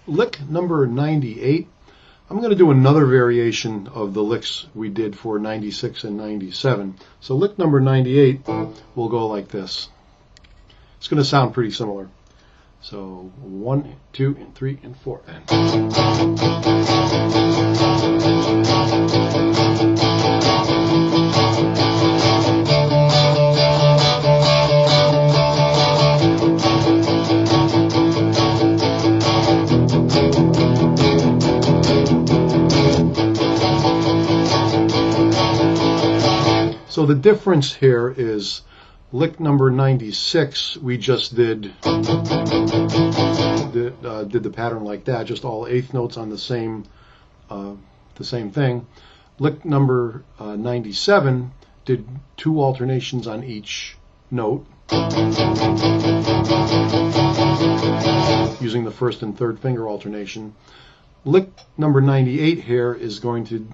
lick number 98. I'm going to do another variation of the licks we did for 96 and 97. So lick number 98 will go like this. It's going to sound pretty similar. So 1, 2, and 3, and 4, and. So the difference here is lick number 96, we just did the pattern like that, just all eighth notes on the same thing. Lick number 97 did 2 alternations on each note, using the first and third finger alternation. Lick number 98 here is going to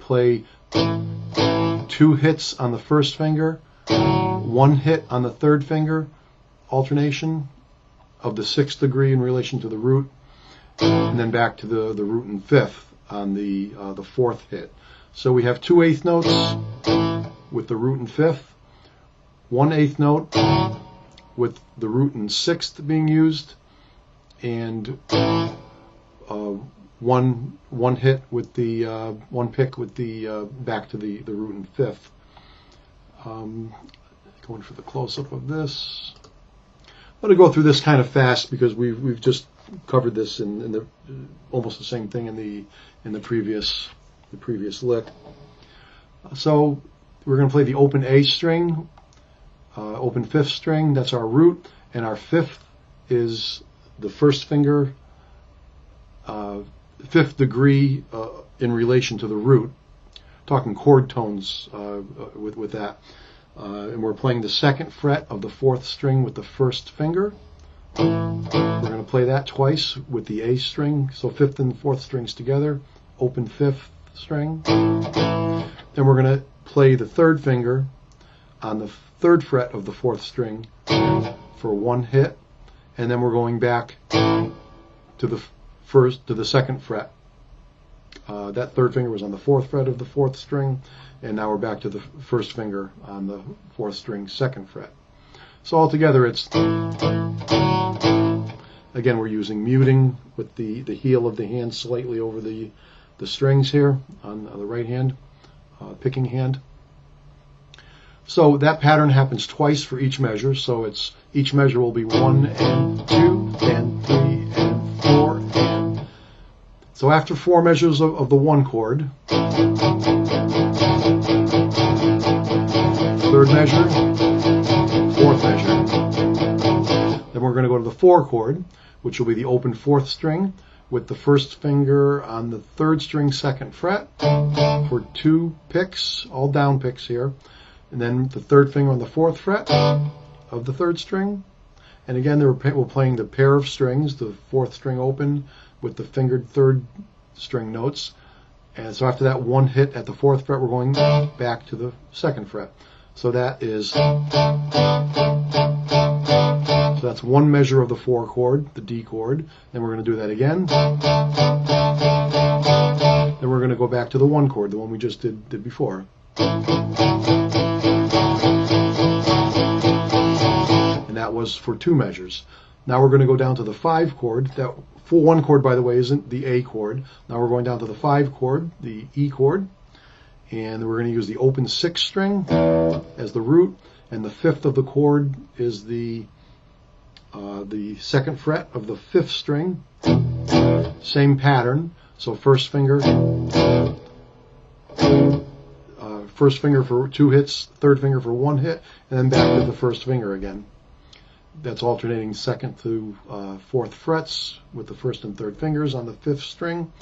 play 2 hits on the first finger, 1 hit on the third finger, alternation of the 6th degree in relation to the root, and then back to the root and 5th on the 4th hit. So we have 2 eighth notes with the root and 5th, 1 eighth note with the root and 6th being used, and one hit with the one pick with the back to the root and 5th. Going for the close-up of this. I'm going to go through this kind of fast because we've just covered this in the almost the same thing in the previous lick. So we're going to play the open A string, open 5th string. That's our root, and our 5th is the first finger, 5th degree in relation to the root. Talking chord tones with that. And we're playing the 2nd fret of the 4th string with the 1st finger. We're going to play that twice with the A string, so 5th and 4th strings together, open 5th string. Then we're going to play the 3rd finger on the 3rd fret of the 4th string for 1 hit, and then we're going back to the 2nd fret. That 3rd finger was on the 4th fret of the 4th string, and now we're back to the 1st finger on the 4th string, 2nd fret. So altogether it's, again, we're using muting with the heel of the hand slightly over the strings here on the right hand, picking hand. So that pattern happens twice for each measure, so it's each measure will be 1 and 2 and 3 and 4 and. So after 4 measures of the 1 chord, 3rd measure, 4th measure, then we're going to go to the 4 chord, which will be the open 4th string with the 1st finger on the 3rd string, 2nd fret for 2 picks, all down picks here, and then the 3rd finger on the 4th fret of the 3rd string. And again, we're playing the pair of strings, the 4th string open with the fingered 3rd string notes. And so after that 1 hit at the 4th fret, we're going back to the 2nd fret. So that is, so that's 1 measure of the 4 chord, the D chord. Then we're going to do that again. Then we're going to go back to the 1 chord, the one we just did before. And that was for 2 measures. Now we're going to go down to the 5 chord. That 1 chord, by the way, isn't the A chord. Now we're going down to the 5 chord, the E chord. And we're going to use the open 6th string as the root. And the 5th of the chord is the 2nd fret of the 5th string. Same pattern. So first finger for 2 hits, 3rd finger for 1 hit, and then back to the 1st finger again. That's alternating 2nd to 4th frets with the 1st and 3rd fingers on the 5th string.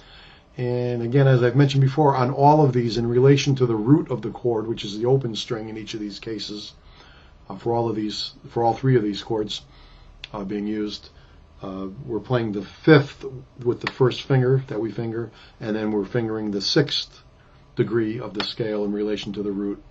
And again, as I've mentioned before, on all of these in relation to the root of the chord, which is the open string in each of these cases, for all 3 of these chords being used, we're playing the 5th with the 1st finger that we finger, and then we're fingering the 6th degree of the scale in relation to the root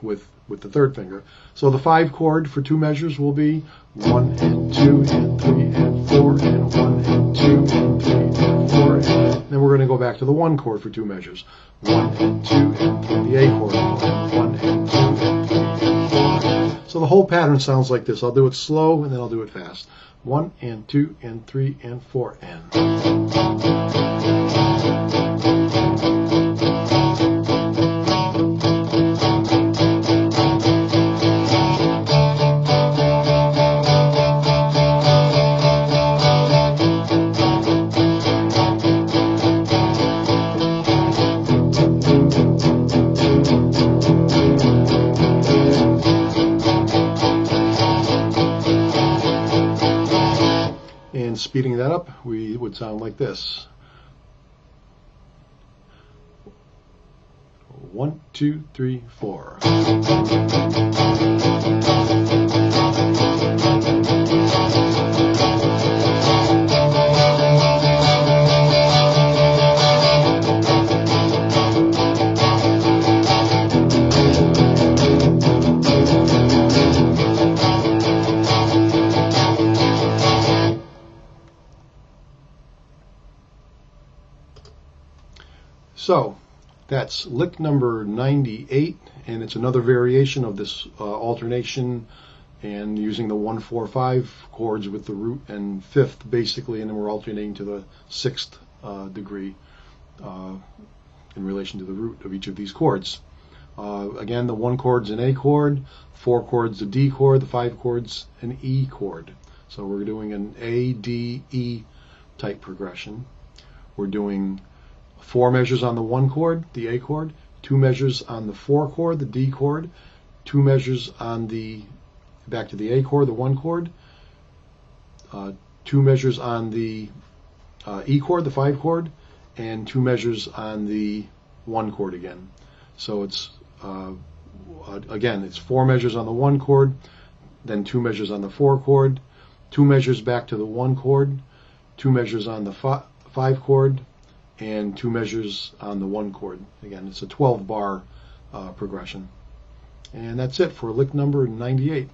with the 3rd finger. So the 5 chord for 2 measures will be 1 and 2 and 3 and 4 and 1 and 2 and 3 and 4 and then we're going to go back to the 1 chord for 2 measures. 1 and 2 and 3, the A chord, 1 and 2 and 3 and 4. So the whole pattern sounds like this. I'll do it slow and then I'll do it fast. 1 and 2 and 3 and 4 and. And speeding that up, we would sound like this. 1, 2, 3, 4. So that's lick number 98, and it's another variation of this alternation and using the 1, 4, 5 chords with the root and fifth basically, and then we're alternating to the 6th degree in relation to the root of each of these chords. Again, the 1 chord's an A chord, 4 chords a D chord, the 5 chords an E chord. So we're doing an A, D, E type progression. We're doing 4 measures on the 1 chord, the A chord, 2 measures on the 4 chord, the D chord, 2 measures on the, back to the A chord, the 1 chord, 2 measures on the E chord, the 5 chord, and 2 measures on the 1 chord again. So it's, again, it's 4 measures on the 1 chord, then 2 measures on the 4 chord, 2 measures back to the 1 chord, 2 measures on the 5 chord, and 2 measures on the 1 chord. Again, it's a 12 bar progression. And that's it for lick number 98.